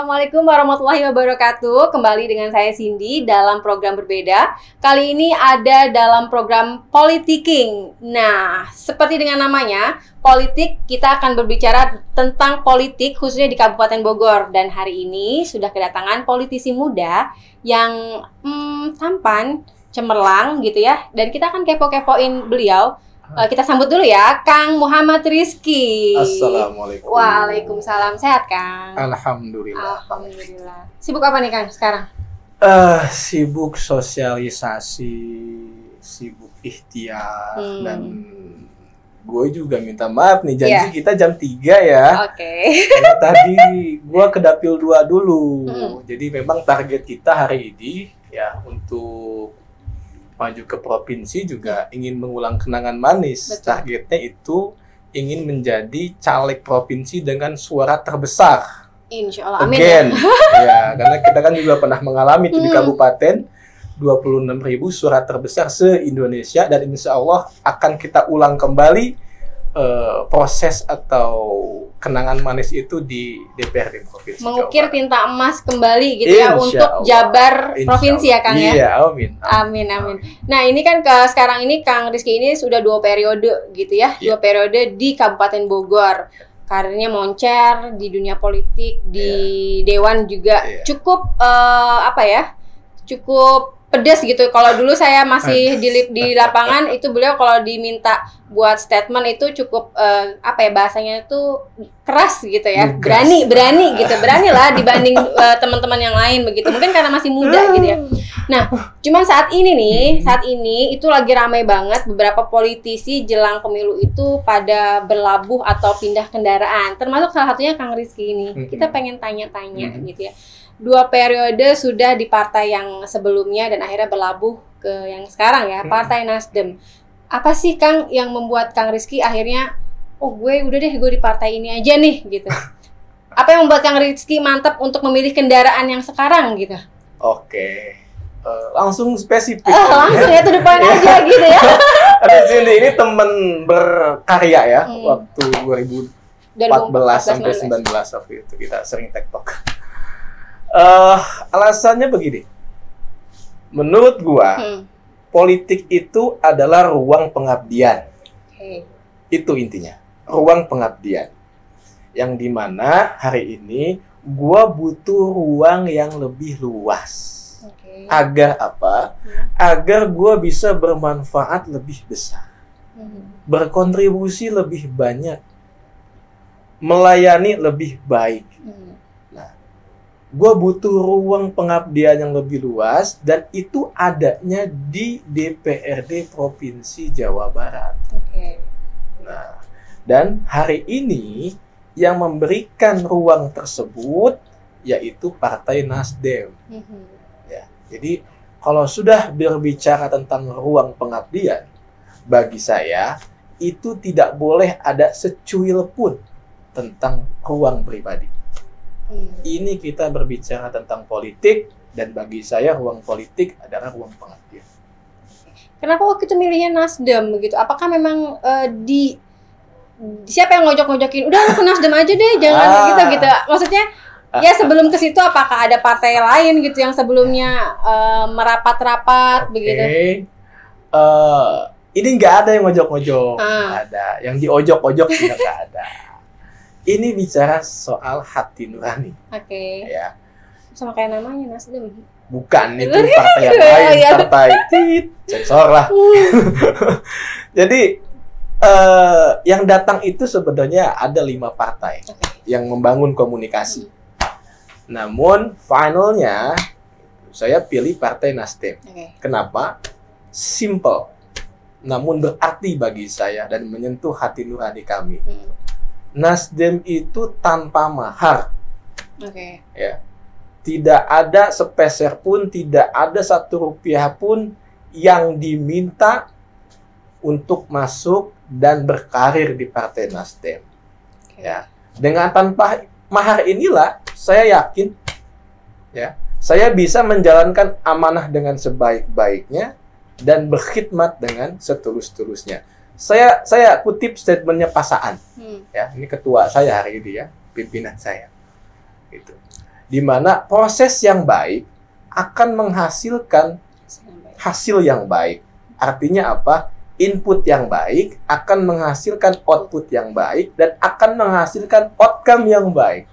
Assalamualaikum warahmatullahi wabarakatuh. Kembali dengan saya Cindy dalam program berbeda. Kali ini ada dalam program Politiking. Nah, seperti dengan namanya, politik, kita akan berbicara tentang politik khususnya di Kabupaten Bogor. Dan hari ini sudah kedatangan politisi muda yang tampan, cemerlang gitu ya. Dan kita akan kepo-kepoin beliau. Kita sambut dulu ya, Kang Muhammad Rizky. Assalamualaikum. Waalaikumsalam. Sehat, Kang? Alhamdulillah. Alhamdulillah. Sibuk apa nih, Kang, sekarang? Sibuk sosialisasi, sibuk ikhtiar, dan gue juga minta maaf nih, janji kita jam 3 ya. Oke. Karena tadi gue ke Dapil 2 dulu. Jadi memang target kita hari ini ya untuk maju ke provinsi juga ingin mengulang kenangan manis. Betul. Targetnya itu ingin menjadi caleg provinsi dengan suara terbesar. Insya Allah, amin. Again. Ya, karena kita kan juga pernah mengalami itu di kabupaten 26.000 suara terbesar se-Indonesia, dan insya Allah akan kita ulang kembali proses atau kenangan manis itu di DPRD Provinsi Mengukir Jawa Barat. tinta emas kembali gitu ya, Insya untuk Allah. Jabar Insya provinsi ya, Kang ya. Iya, amin. Amin, amin. Nah, ini kan sekarang ini Kang Rizky ini sudah 2 periode gitu ya. 2 periode di Kabupaten Bogor. Karirnya moncer di dunia politik, di Dewan juga cukup cukup pedas gitu. Kalau dulu saya masih di lapangan itu beliau kalau diminta buat statement itu cukup bahasanya itu keras gitu ya. Berani gitu. Beranilah dibanding teman-teman yang lain begitu. Mungkin karena masih muda gitu ya. Nah, cuman saat ini itu lagi ramai banget, beberapa politisi jelang pemilu itu pada berlabuh atau pindah kendaraan. Termasuk salah satunya Kang Rizky ini. Kita pengen tanya-tanya gitu ya. 2 periode sudah di partai yang sebelumnya dan akhirnya berlabuh ke yang sekarang ya, Partai Nasdem. Apa sih, Kang, yang membuat Kang Rizky akhirnya, gue di partai ini aja nih gitu. Apa yang membuat Kang Rizky mantap untuk memilih kendaraan yang sekarang gitu? Oke. Langsung spesifik. Langsung ya, to the point aja gitu ya. Ada sini ini teman berkarya ya, waktu 2014 sampai 19 waktu itu kita sering tektok. Alasannya begini, menurut gua politik itu adalah ruang pengabdian. Itu intinya, ruang pengabdian, yang dimana hari ini gua butuh ruang yang lebih luas. Agar apa? Agar gua bisa bermanfaat lebih besar, berkontribusi lebih banyak, melayani lebih baik. Gue butuh ruang pengabdian yang lebih luas, dan itu adanya di DPRD Provinsi Jawa Barat. Nah, dan hari ini yang memberikan ruang tersebut yaitu Partai Nasdem. Ya, jadi kalau sudah berbicara tentang ruang pengabdian, bagi saya itu tidak boleh ada secuil pun tentang ruang pribadi. Ini kita berbicara tentang politik, dan bagi saya ruang politik adalah ruang pengabdian. Kenapa waktu itu milihnya Nasdem begitu? Apakah memang siapa yang ngojok-ngojokin? Udah lu ke Nasdem aja deh, jangan gitu. Maksudnya ya sebelum ke situ apakah ada partai lain gitu yang sebelumnya merapat-rapat begitu? Ini nggak ada yang ngojok-ngojok, nggak ada. Yang diojok-ojok juga nggak ada. Ini bicara soal hati nurani. Ya. Sama kayak namanya Nasdem. Bukan, itu partai yang lain, partai sensor lah. Jadi yang datang itu sebenarnya ada 5 partai yang membangun komunikasi. Namun finalnya saya pilih Partai Nasdem. Kenapa? Simple, namun berarti bagi saya dan menyentuh hati nurani kami. Nasdem itu tanpa mahar, ya, tidak ada sepeser pun, tidak ada 1 rupiah pun yang diminta untuk masuk dan berkarir di Partai Nasdem. Ya, dengan tanpa mahar inilah saya yakin, ya, saya bisa menjalankan amanah dengan sebaik-baiknya dan berkhidmat dengan setulus-tulusnya. Saya kutip statementnya Pak Saan, ya, ini ketua saya hari ini ya, pimpinan saya, gitu. di mana proses yang baik akan menghasilkan hasil yang baik. Artinya apa? Input yang baik akan menghasilkan output yang baik dan akan menghasilkan outcome yang baik.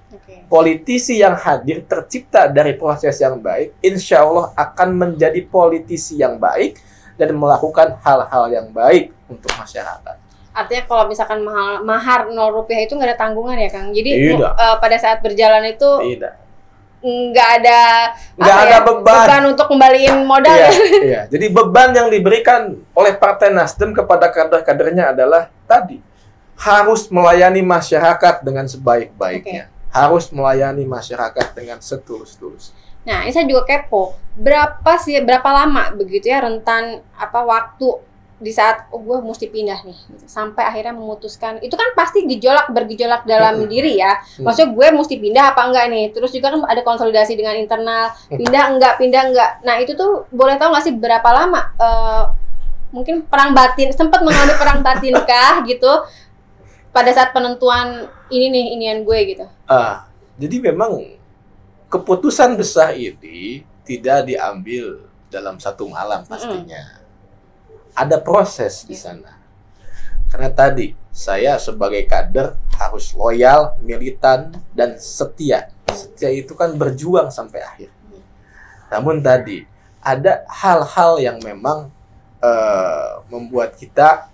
Politisi yang hadir tercipta dari proses yang baik, insya Allah akan menjadi politisi yang baik dan melakukan hal-hal yang baik untuk masyarakat. Artinya kalau misalkan mahar 0 rupiah itu nggak ada tanggungan ya Kang? Jadi pada saat berjalan itu nggak ada beban untuk kembaliin modal. Iya. Jadi beban yang diberikan oleh Partai Nasdem kepada kader-kadernya adalah tadi, harus melayani masyarakat dengan sebaik-baiknya. Harus melayani masyarakat dengan setulus-tulus. Nah, ini saya juga kepo. Berapa lama begitu ya rentan waktu di saat gue mesti pindah nih sampai akhirnya memutuskan. Itu kan pasti bergejolak dalam diri ya. Maksudnya gue mesti pindah apa enggak nih? Terus juga kan ada konsolidasi dengan internal, pindah enggak. Nah, itu tuh boleh tahu nggak sih berapa lama mungkin perang batin, sempat mengalami perang batin kah gitu? Pada saat penentuan inian gue gitu. Jadi memang keputusan besar ini tidak diambil dalam satu malam pastinya. Ada proses di sana. Karena tadi saya sebagai kader harus loyal, militan, dan setia. Setia itu kan berjuang sampai akhir. Namun tadi ada hal-hal yang memang membuat kita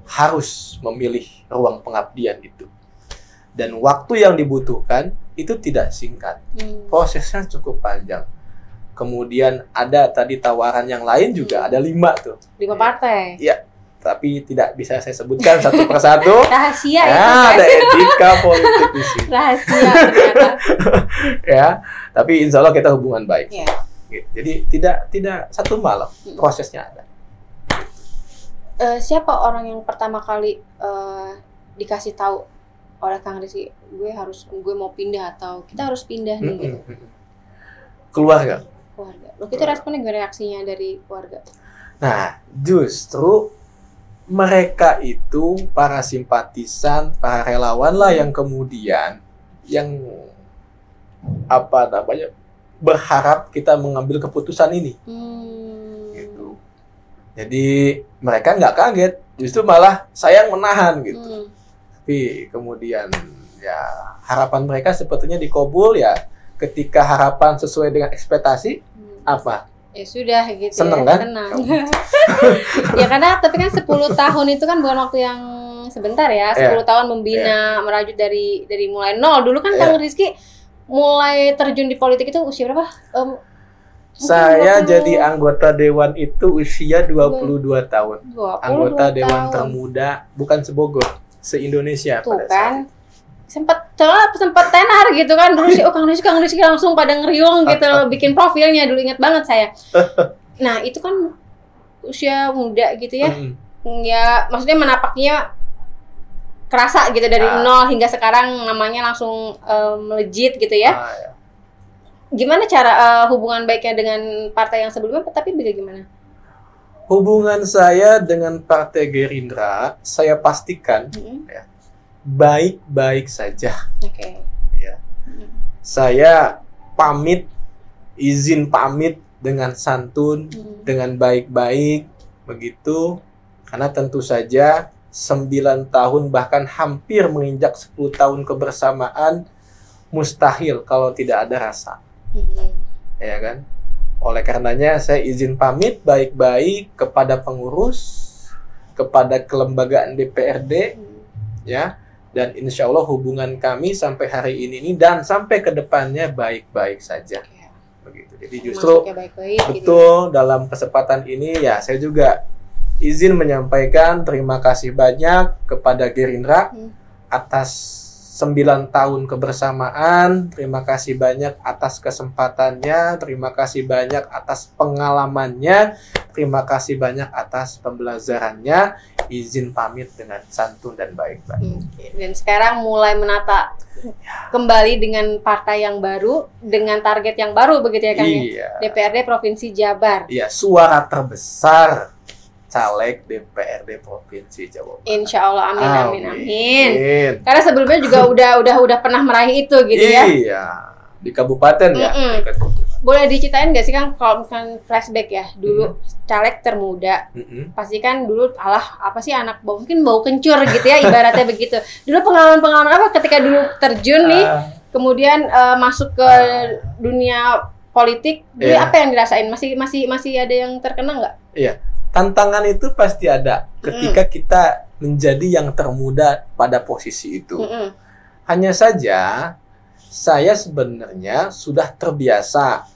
harus memilih ruang pengabdian itu. Dan waktu yang dibutuhkan itu tidak singkat. Prosesnya cukup panjang. Kemudian ada tadi tawaran yang lain juga, ada 5 tuh. 5 partai? Iya, tapi tidak bisa saya sebutkan satu persatu. Rahasia ada etika politik di sini. Rahasia ya, tapi insya Allah kita hubungan baik. Yeah. Jadi tidak satu malam, prosesnya ada. Siapa orang yang pertama kali dikasih tahu oleh Kang Rizky, gue mau pindah atau kita harus pindah nih gitu? Keluarga. Waktu itu responnya gimana, reaksinya dari keluarga? Nah, justru mereka itu para simpatisan, para relawan lah yang kemudian berharap kita mengambil keputusan ini. Gitu. Jadi mereka nggak kaget, justru malah sayang menahan gitu. Tapi kemudian ya harapan mereka sepertinya dikabul ya. Ketika harapan sesuai dengan ekspektasi, apa? Ya sudah gitu. Seneng kan? Senang. Ya karena tapi kan 10 tahun itu kan bukan waktu yang sebentar ya. 10 tahun membina, merajut dari mulai nol. Dulu kan Kang Rizky mulai terjun di politik itu usia berapa? Saya jadi anggota dewan itu usia 22 tahun. 22 anggota dewan tahun. termuda, bukan se-Bogor, se-Indonesia pada kan? saat itu. sempat tenar gitu kan dulu sih. Kang Rizky langsung pada ngeriung gitu bikin profilnya dulu, ingat banget saya. Nah itu kan usia muda gitu ya. Ya maksudnya menapaknya kerasa gitu dari nol hingga sekarang namanya langsung melejit gitu ya. Gimana cara hubungan baiknya dengan partai yang sebelumnya, tapi bagaimana? Hubungan saya dengan Partai Gerindra, saya pastikan baik-baik saja. Ya. Saya izin pamit dengan santun, dengan baik-baik, begitu. Karena tentu saja 9 tahun bahkan hampir menginjak 10 tahun kebersamaan mustahil kalau tidak ada rasa. Ya kan? Oleh karenanya saya izin pamit baik-baik kepada pengurus, kepada kelembagaan DPRD, ya. Dan insya Allah hubungan kami sampai hari ini dan sampai ke depannya baik-baik saja. Begitu. Jadi justru betul dalam kesempatan ini ya saya juga izin menyampaikan terima kasih banyak kepada Gerindra atas 9 tahun kebersamaan. Terima kasih banyak atas kesempatannya, terima kasih banyak atas pengalamannya, terima kasih banyak atas pembelajarannya. Izin pamit dengan santun dan baik-baik. Dan sekarang mulai menata kembali dengan partai yang baru, dengan target yang baru begitu ya Kang? DPRD Provinsi Jabar. Iya, suara terbesar caleg DPRD Provinsi Jawa Barat. Insya Allah, amin. Karena sebelumnya juga udah pernah meraih itu gitu ya. Iya. Di kabupaten ya, tingkat kabupaten. Boleh diceritain nggak sih Kang, kalau misalkan flashback ya, dulu caleg termuda, pasti kan dulu apa sih anak mungkin bau kencur gitu ya, ibaratnya begitu. Dulu pengalaman-pengalaman apa ketika dulu terjun nih, kemudian masuk ke dunia politik, dulu apa yang dirasain? Masih ada yang terkena nggak? Iya, tantangan itu pasti ada ketika kita menjadi yang termuda pada posisi itu. Hanya saja saya sebenarnya sudah terbiasa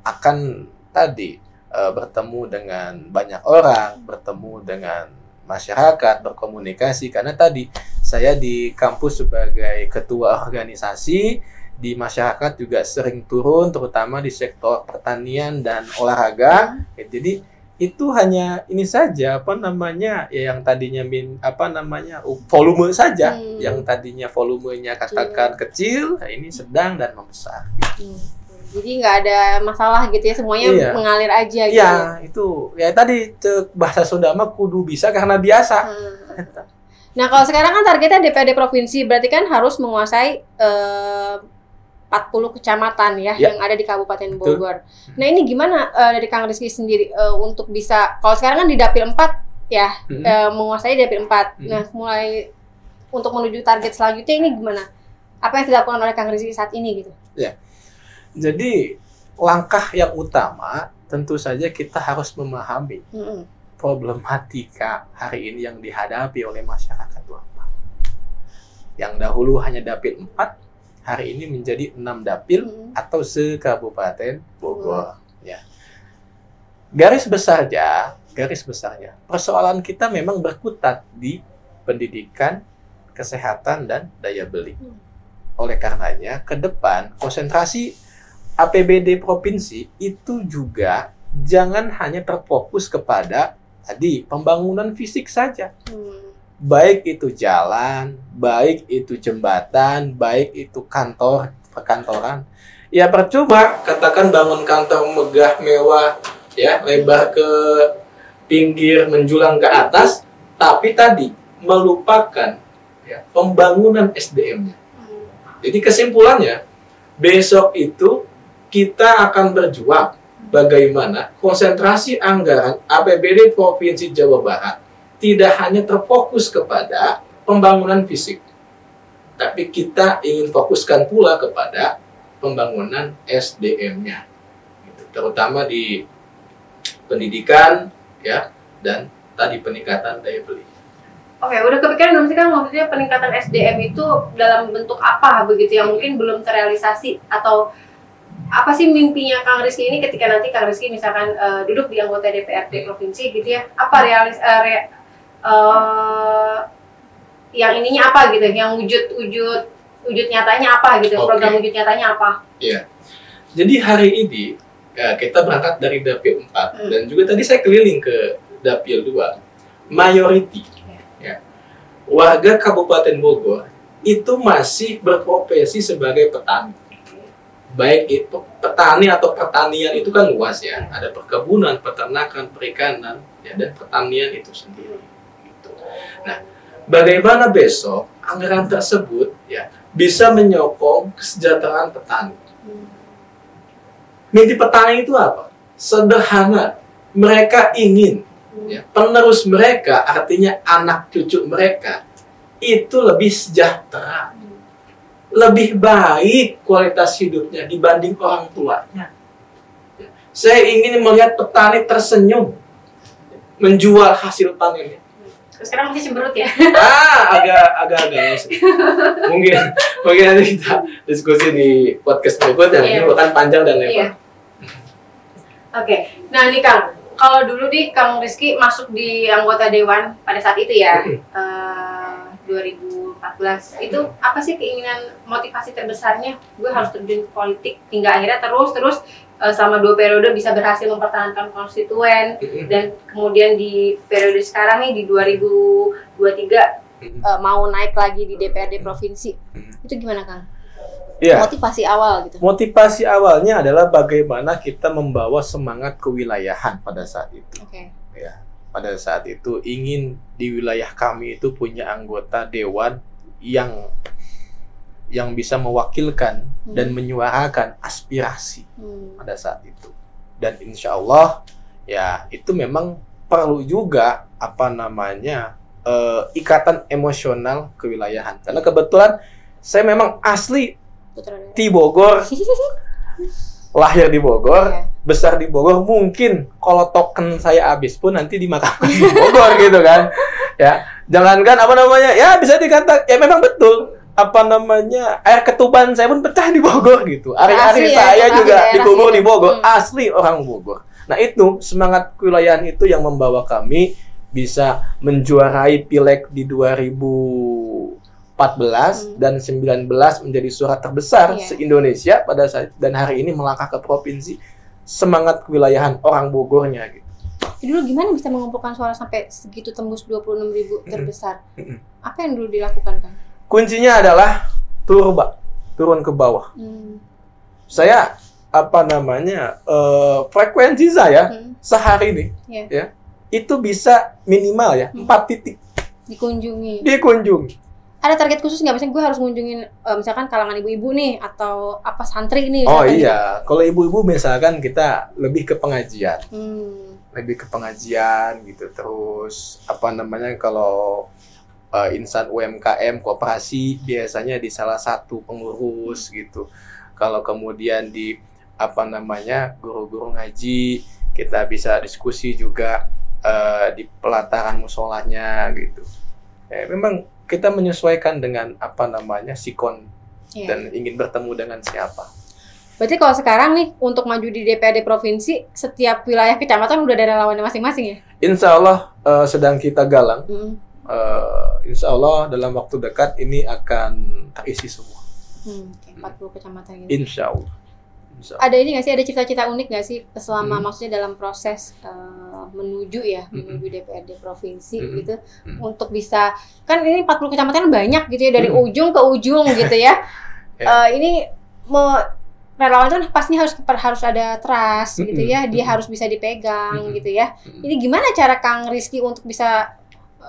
akan tadi bertemu dengan banyak orang, bertemu dengan masyarakat, berkomunikasi, karena tadi saya di kampus sebagai ketua organisasi, di masyarakat juga sering turun, terutama di sektor pertanian dan olahraga. Jadi itu hanya ini saja ya yang tadinya volume saja, yang tadinya volumenya katakan kecil, ini sedang dan membesar. Jadi nggak ada masalah gitu ya, semuanya mengalir aja gitu. Iya, itu ya tadi bahasa Sunda mah kudu bisa karena biasa. Nah, kalau sekarang kan targetnya DPRD provinsi, berarti kan harus menguasai 40 kecamatan ya yang ada di Kabupaten Bogor. Nah, ini gimana dari Kang Rizky sendiri untuk bisa, kalau sekarang kan di Dapil 4 ya, menguasai Dapil 4. Nah, mulai untuk menuju target selanjutnya ini gimana? Apa yang dilakukan oleh Kang Rizky saat ini gitu? Ya. Jadi, langkah yang utama tentu saja kita harus memahami problematika hari ini yang dihadapi oleh masyarakat itu apa. Yang dahulu hanya Dapil 4, hari ini menjadi 6 dapil atau se-Kabupaten Bogor. Ya. Garis besarnya, persoalan kita memang berkutat di pendidikan, kesehatan, dan daya beli. Oleh karenanya, ke depan konsentrasi APBD provinsi itu juga jangan hanya terfokus kepada tadi pembangunan fisik saja. Baik itu jalan, baik itu jembatan, baik itu kantor, perkantoran. Ya percuma katakan bangun kantor megah, mewah, ya lebar ke pinggir, menjulang ke atas, tapi tadi melupakan pembangunan SDM-nya. Jadi kesimpulannya, besok itu kita akan berjuang bagaimana konsentrasi anggaran APBD Provinsi Jawa Barat tidak hanya terfokus kepada pembangunan fisik, tapi kita ingin fokuskan pula kepada pembangunan SDM-nya, terutama di pendidikan, ya, dan tadi peningkatan daya beli. Oke, udah kepikiran belum sih Kang, maksudnya peningkatan SDM itu dalam bentuk apa begitu yang mungkin belum terrealisasi, atau apa sih mimpinya Kang Rizky ini ketika nanti Kang Rizky misalkan duduk di anggota DPRD provinsi gitu ya, apa yang ininya apa gitu, yang wujud nyatanya apa gitu, program wujud nyatanya apa? Iya. Jadi hari ini kita berangkat dari Dapil 4 dan juga tadi saya keliling ke Dapil 2. Mayoriti warga Kabupaten Bogor itu masih berprofesi sebagai petani. Baik itu petani atau pertanian itu kan luas ya, ada perkebunan, peternakan, perikanan, ya, dan pertanian itu sendiri. Gitu. Nah, bagaimana besok anggaran tersebut ya bisa menyokong kesejahteraan petani? Mimpi petani itu apa? Sederhana, mereka ingin penerus mereka, artinya anak cucu mereka itu lebih sejahtera, lebih baik kualitas hidupnya dibanding orang tuanya. Saya ingin melihat petani tersenyum menjual hasil panennya. Sekarang masih cemberut ya? Agak mungkin nanti kita diskusi di podcast berikutnya, ini bahkan panjang dan lebar. Oke, nah nih Kang, kalau dulu Kang Rizky masuk di anggota Dewan pada saat itu ya, 2014, itu apa sih keinginan, motivasi terbesarnya? Gue harus terjun politik, hingga akhirnya terus selama 2 periode bisa berhasil mempertahankan konstituen, dan kemudian di periode sekarang nih di 2023 mau naik lagi di DPRD provinsi. Itu gimana Kang? Ya. Motivasi awal gitu. Motivasi awalnya adalah bagaimana kita membawa semangat kewilayahan pada saat itu. Ya, pada saat itu ingin di wilayah kami itu punya anggota dewan yang yang bisa mewakilkan dan menyuarakan aspirasi pada saat itu. Dan insya Allah ya itu memang perlu juga ikatan emosional kewilayahan. Karena kebetulan saya memang asli di Bogor, lahir di Bogor, besar di Bogor. Mungkin kalau token saya habis pun nanti dimakamkan di Bogor gitu kan. Ya, jangankan ya bisa dikatakan ya memang betul air ketuban saya pun pecah di Bogor gitu. Ari-ari saya juga dikubur di Bogor, asli orang Bogor. Nah, itu semangat kewilayahan itu yang membawa kami bisa menjuarai pileg di 2014 dan 19 menjadi suara terbesar se-Indonesia pada saat, dan hari ini melangkah ke provinsi. Semangat kewilayahan orang Bogornya gitu. Dulu gimana bisa mengumpulkan suara sampai segitu tembus 26.000 terbesar? Apa yang dulu dilakukan, Kang? Kuncinya adalah turun ke bawah. Saya frekuensi saya sehari ini ya itu bisa minimal ya 4 titik dikunjungi. Ada target khusus nggak? Misalnya gue harus ngunjungin misalkan kalangan ibu-ibu nih atau santri nih. Oh iya, kalau ibu-ibu misalkan kita lebih ke pengajian, gitu. Terus kalau insan UMKM koperasi biasanya di salah satu pengurus gitu. Kalau kemudian di guru-guru ngaji, kita bisa diskusi juga di pelataran musolanya gitu. Memang kita menyesuaikan dengan sikon dan ingin bertemu dengan siapa. Berarti kalau sekarang nih untuk maju di DPRD provinsi, setiap wilayah kecamatan udah ada relawannya masing-masing ya? Insya Allah sedang kita galang. Insya Allah dalam waktu dekat ini akan terisi semua. 40 kecamatan gitu. Insya Allah. Ada ini nggak sih, ada cita-cita unik nggak sih selama maksudnya dalam proses menuju DPRD provinsi gitu, untuk bisa, kan ini 40 kecamatan banyak gitu ya, dari ujung ke ujung gitu ya. Ini relawan itu pasti harus ada trust gitu ya, dia harus bisa dipegang gitu ya. Ini gimana cara Kang Rizky untuk bisa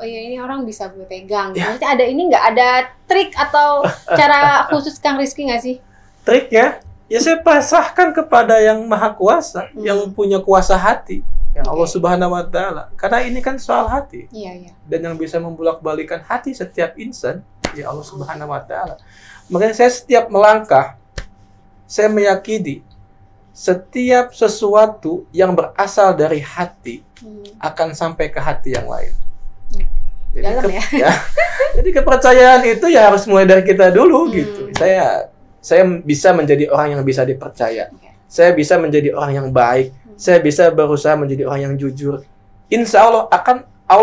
ini orang bisa gue pegang? Maksudnya ada ini nggak, ada trik atau cara khusus Kang Rizky nggak sih? Triknya? Ya saya pasrahkan kepada yang maha kuasa, yang punya kuasa hati, yang Allah Subhanahu wa Ta'ala. Karena ini kan soal hati. Dan yang bisa membulak-balikan hati setiap insan, ya Allah Subhanahu wa Ta'ala. Makanya saya setiap melangkah, saya meyakini setiap sesuatu yang berasal dari hati akan sampai ke hati yang lain. Jadi, jadi kepercayaan itu ya harus mulai dari kita dulu gitu. Saya bisa menjadi orang yang bisa dipercaya. Saya bisa menjadi orang yang baik. Saya bisa berusaha menjadi orang yang jujur. Insya Allah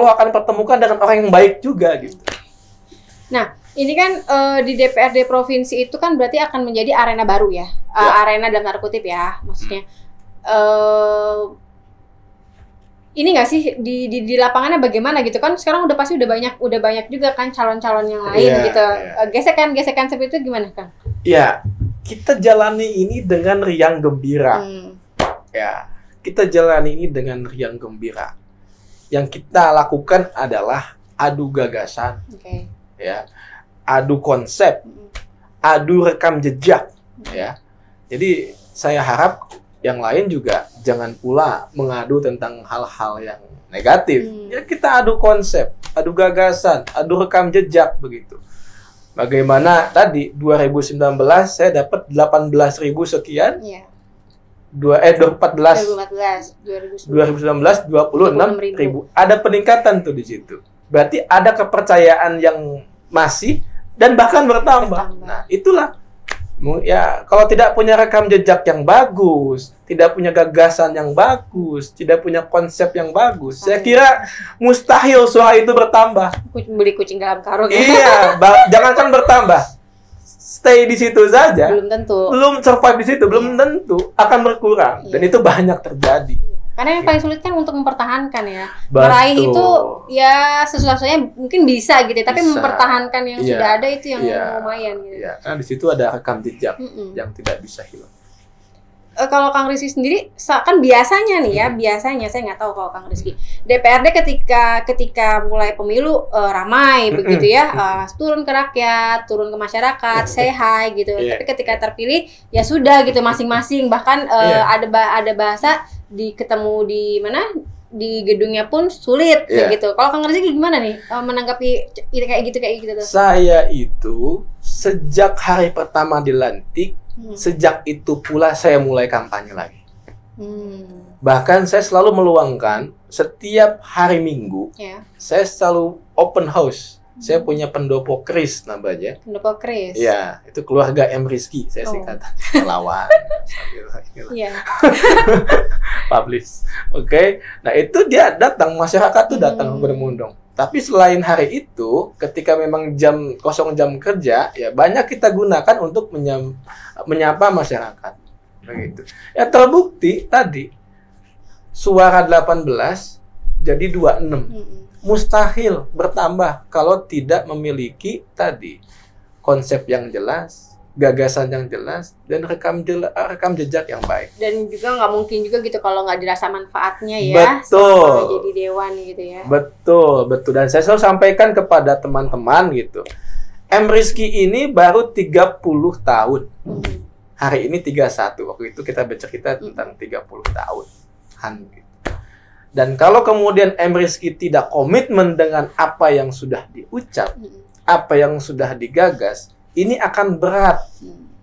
akan pertemukan dengan orang yang baik juga gitu. Nah, ini kan di DPRD provinsi itu kan berarti akan menjadi arena baru ya. Arena dalam tanda kutip ya, maksudnya. Ini nggak sih di lapangannya bagaimana gitu kan? Sekarang udah banyak juga kan calon-calon yang lain gitu. Gesekan seperti itu gimana, Kang? Ya, kita jalani ini dengan riang gembira. Ya, kita jalani ini dengan riang gembira. Yang kita lakukan adalah adu gagasan, ya, adu konsep, adu rekam jejak, ya. Jadi saya harap yang lain juga jangan pula mengadu tentang hal-hal yang negatif. Ya kita adu konsep, adu gagasan, adu rekam jejak begitu. Bagaimana tadi 2019 saya dapat 18.000 sekian. 2019 26.000. Ada peningkatan tuh di situ. Berarti ada kepercayaan yang masih dan bahkan bertambah. Nah, itulah. Ya, kalau tidak punya rekam jejak yang bagus, tidak punya gagasan yang bagus, tidak punya konsep yang bagus, saya kira mustahil suara itu bertambah. Beli kucing dalam karung. Iya, jangankan bertambah, stay di situ saja. Belum tentu. Belum survive di situ, belum tentu akan berkurang. Dan itu banyak terjadi. Karena yang paling sulit kan untuk mempertahankan ya. Meraih itu ya sesuatunya mungkin bisa gitu, tapi mempertahankan yang sudah ada itu yang lumayan gitu. Iya, karena di situ ada rekam jejak yang tidak bisa hilang. kalau Kang Rizky sendiri kan biasanya nih ya, biasanya saya nggak tahu kalau Kang Rizky DPRD ketika mulai pemilu ramai begitu ya, turun ke rakyat, turun ke masyarakat, say hi gitu. Tapi ketika terpilih ya sudah gitu masing-masing, bahkan ada bahasa ketemu di mana di gedungnya pun sulit gitu. Kalau Kang Rizky gimana nih menanggapi kayak gitu tuh? Saya itu sejak hari pertama dilantik, sejak itu pula saya mulai kampanye lagi. Bahkan saya selalu meluangkan setiap hari Minggu, saya selalu open house. Saya punya pendopo Kris namanya. Pendopo Kris. Ya, itu keluarga M. Rizky, saya singkatan. Lawan. Publish. Oke. Nah, itu dia datang, masyarakat tuh datang berbondong. Tapi selain hari itu, ketika memang kosong jam kerja, ya banyak kita gunakan untuk menyapa masyarakat. Begitu. Ya terbukti tadi suara 18 jadi 26. Mustahil bertambah kalau tidak memiliki tadi konsep yang jelas, gagasan yang jelas, dan rekam jejak yang baik. Dan juga nggak mungkin juga gitu kalau nggak dirasa manfaatnya ya. Betul. Jadi dewan gitu ya. Betul. Dan saya selalu sampaikan kepada teman-teman gitu. M. Rizky ini baru 30 tahun. Hari ini 31. Waktu itu kita bercerita tentang 30 tahun. Gitu. Dan kalau kemudian M. Rizky tidak komitmen dengan apa yang sudah diucap, apa yang sudah digagas, ini akan berat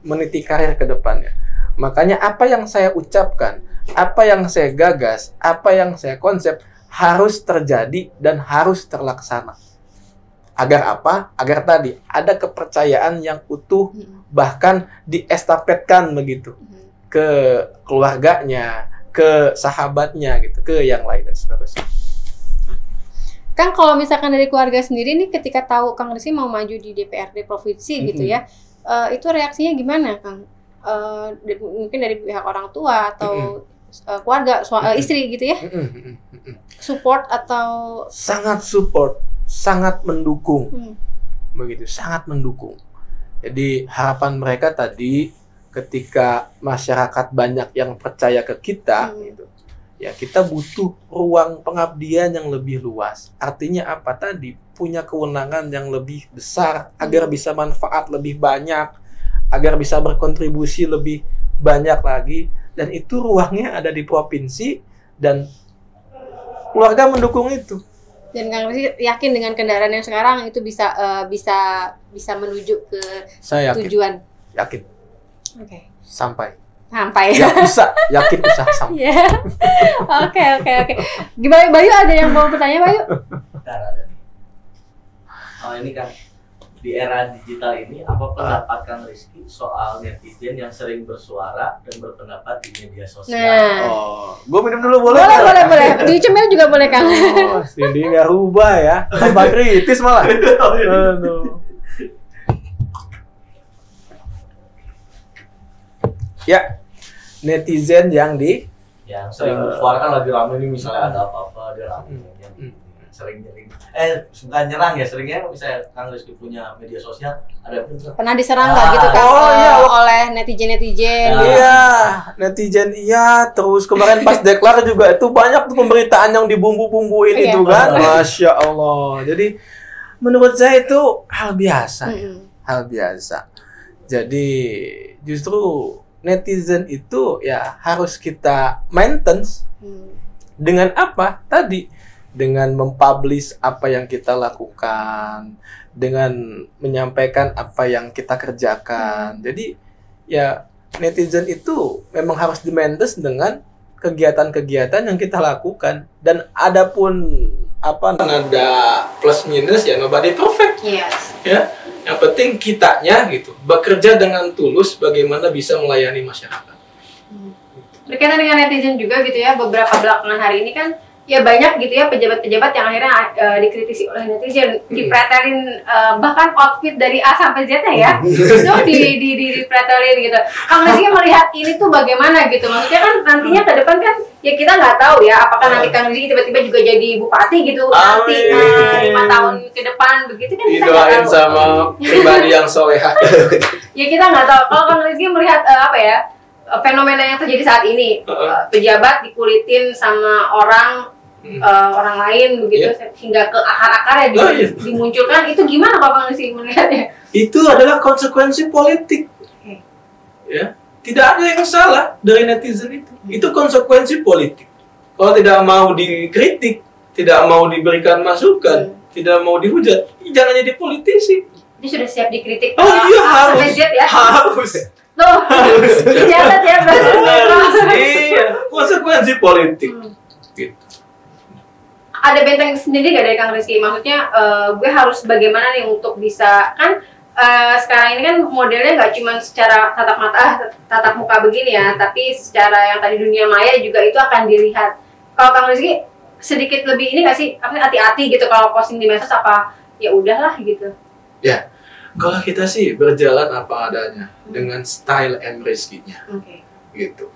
meniti karir ke depannya. Makanya apa yang saya ucapkan, apa yang saya gagas, apa yang saya konsep harus terjadi dan harus terlaksana. Agar apa? Agar tadi ada kepercayaan yang utuh, bahkan diestafetkan begitu ke keluarganya, ke sahabatnya gitu, ke yang lain dan seterusnya. Kan kalau misalkan dari keluarga sendiri nih ketika tahu Kang Rizky mau maju di DPRD provinsi gitu ya, itu reaksinya gimana Kang? Mungkin dari pihak orang tua atau keluarga, istri gitu ya? Support atau? Sangat support, sangat mendukung, begitu, sangat mendukung. Jadi harapan mereka tadi ketika masyarakat banyak yang percaya ke kita, gitu, ya kita butuh ruang pengabdian yang lebih luas. Artinya apa tadi? Punya kewenangan yang lebih besar agar bisa manfaat lebih banyak, agar bisa berkontribusi lebih banyak lagi. Dan itu ruangnya ada di provinsi dan keluarga mendukung itu. Dan Kang Rizky yakin dengan kendaraan yang sekarang itu bisa menuju ke tujuan? Yakin. Oke. Sampai. Ya bisa, yakin usaha sampai. Oke. Gimana Bayu, ada yang mau bertanya Bayu? Ada nih. Oh ini kan di era digital ini apa pendapat Kang Rizky soal netizen yang sering bersuara dan berpendapat di media sosial? Gue minum dulu boleh? Boleh. Di cemil juga boleh Kang. Cindy nggak rubah ya, tambah kritis malah. Ya, netizen yang sering bersuara kan lagi ramai nih, misalnya ada apa-apa dia ramai sering bukan nyerang ya, seringnya misalnya Kang Rizky punya media sosial ada pernah diserang nggak gitu kan oleh netizen netizen terus kemarin pas deklar juga itu banyak tuh pemberitaan yang dibumbu-bumbuin itu kan, Masya Allah. Jadi menurut saya itu hal biasa. Jadi justru netizen itu ya harus kita maintenance dengan apa tadi? Dengan mempublish apa yang kita lakukan, dengan menyampaikan apa yang kita kerjakan. Jadi ya netizen itu memang harus di-maintenance dengan kegiatan-kegiatan yang kita lakukan. Dan adapun ada plus minus ya, nobody perfect. Yes. Ya. Yang penting kitanya gitu, bekerja dengan tulus bagaimana bisa melayani masyarakat. Berkaitan dengan netizen juga gitu ya, beberapa belakangan hari ini kan ya banyak gitu ya pejabat-pejabat yang akhirnya dikritisi oleh netizen, dipretelin bahkan outfit dari A sampai Z ya, itu dipretelin gitu. Kang Rizky melihat ini tuh bagaimana gitu? Maksudnya kan nantinya ke depan kan ya kita nggak tahu ya apakah nanti Kang Rizky tiba-tiba juga jadi bupati gitu nanti 5 tahun ke depan begitu kan kita nggak tahu. Didoain sama pribadi yang solehah. Ya kita nggak tahu. Kalau Kang Rizky melihat fenomena yang terjadi saat ini, pejabat dikulitin sama orang orang lain begitu hingga ke akar-akarnya dimunculkan, itu gimana Bapak sih melihatnya? Itu adalah konsekuensi politik. Ya, tidak ada yang salah dari netizen itu. Itu konsekuensi politik. Kalau tidak mau dikritik, tidak mau diberikan masukan, tidak mau dihujat, jangan jadi politisi. Dia sudah siap dikritik. Oh iya, harus. Ya? Harus. Tuh, dicatat ya, iya, konsekuensi politik. Gitu. Ada benteng sendiri gak dari Kang Rizky? Maksudnya gue harus bagaimana nih untuk bisa, kan sekarang ini kan modelnya nggak cuma secara tatap muka begini ya, tapi secara yang tadi dunia maya juga itu akan dilihat. Kalau Kang Rizky sedikit lebih ini nggak sih, hati-hati gitu kalau posting di medsos, apa ya udahlah gitu? Ya, kalau kita sih berjalan apa adanya dengan style and Rizky-nya, gitu.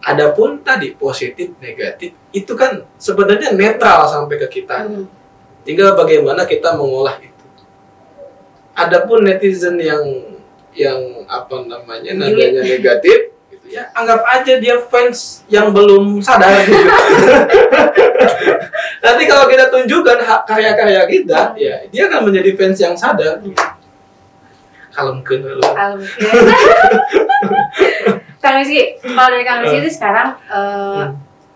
Adapun tadi positif negatif itu kan sebenarnya netral sampai ke kita. Tinggal bagaimana kita mengolah itu. Adapun netizen yang apa namanya nadanya negatif, gitu ya, anggap aja dia fans yang belum sadar. Gitu. Nanti kalau kita tunjukkan karya-karya kita, ya dia akan menjadi fans yang sadar. Kalem kenal. Kang Rizky, kalau dari Kang Rizky itu sekarang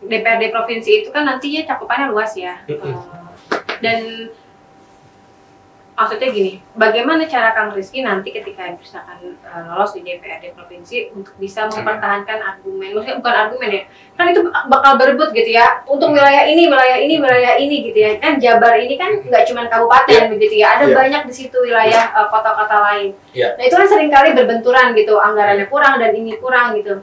DPRD provinsi itu kan nantinya cakupannya luas ya, dan maksudnya gini, bagaimana cara Kang Rizky nanti ketika misalkan lolos di DPRD provinsi untuk bisa mempertahankan argumen, maksudnya bukan argumen ya, kan itu bakal berebut gitu ya, untuk wilayah ini gitu ya, kan Jabar ini kan nggak cuma kabupaten begitu ya, ada banyak di situ wilayah kota-kota lain. Nah itu kan seringkali berbenturan gitu, anggarannya kurang dan ini kurang gitu.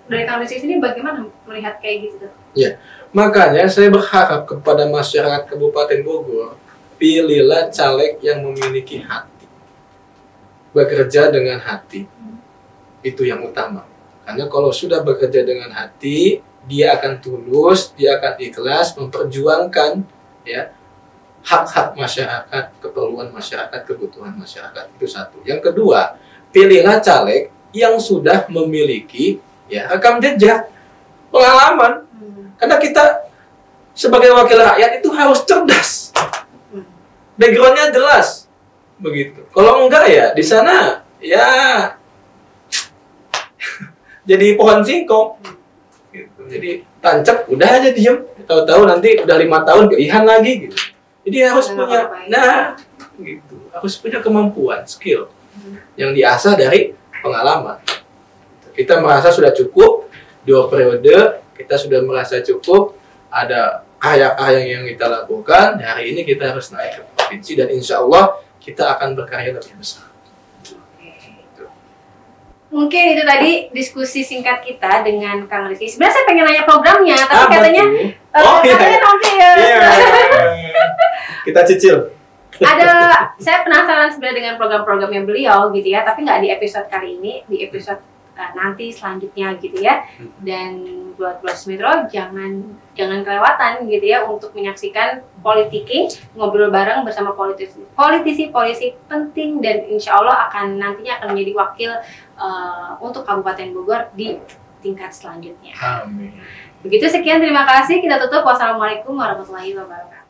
Dari Kang Rizky sini bagaimana melihat kayak gitu? Ya, makanya saya berharap kepada masyarakat Kabupaten Bogor, pilihlah caleg yang memiliki hati, bekerja dengan hati, itu yang utama. Karena kalau sudah bekerja dengan hati, dia akan tulus, dia akan ikhlas memperjuangkan ya hak-hak masyarakat, keperluan masyarakat, kebutuhan masyarakat. Itu satu. Yang kedua, pilihlah caleg yang sudah memiliki ya rekam jejak, pengalaman. Karena kita sebagai wakil rakyat itu harus cerdas. Backgroundnya jelas, begitu. Kalau enggak ya di sana ya jadi pohon singkong, gitu. Jadi tancap, udah aja diem. Tahu-tahu nanti udah 5 tahun keihan lagi, gitu. Jadi harus punya, gitu. Harus punya kemampuan, skill yang diasah dari pengalaman. Kita merasa sudah cukup 2 periode, kita sudah merasa cukup ada karya-karya yang kita lakukan. Hari ini kita harus naik ke provinsi dan insya Allah kita akan berkarya lebih besar. Mungkin itu tadi diskusi singkat kita dengan Kang Rizky. Sebenarnya saya pengen nanya programnya, tapi katanya katanya nanti ya. Kita cicil. Saya penasaran sebenarnya dengan program-programnya beliau gitu ya, tapi nggak di episode kali ini, di episode nanti selanjutnya gitu ya. Dan buat Metro jangan kelewatan gitu ya untuk menyaksikan Politiking, ngobrol bareng bersama politisi penting, dan insya Allah nantinya akan menjadi wakil untuk Kabupaten Bogor di tingkat selanjutnya. Amin. Begitu, sekian, terima kasih, kita tutup. Wassalamualaikum warahmatullahi wabarakatuh.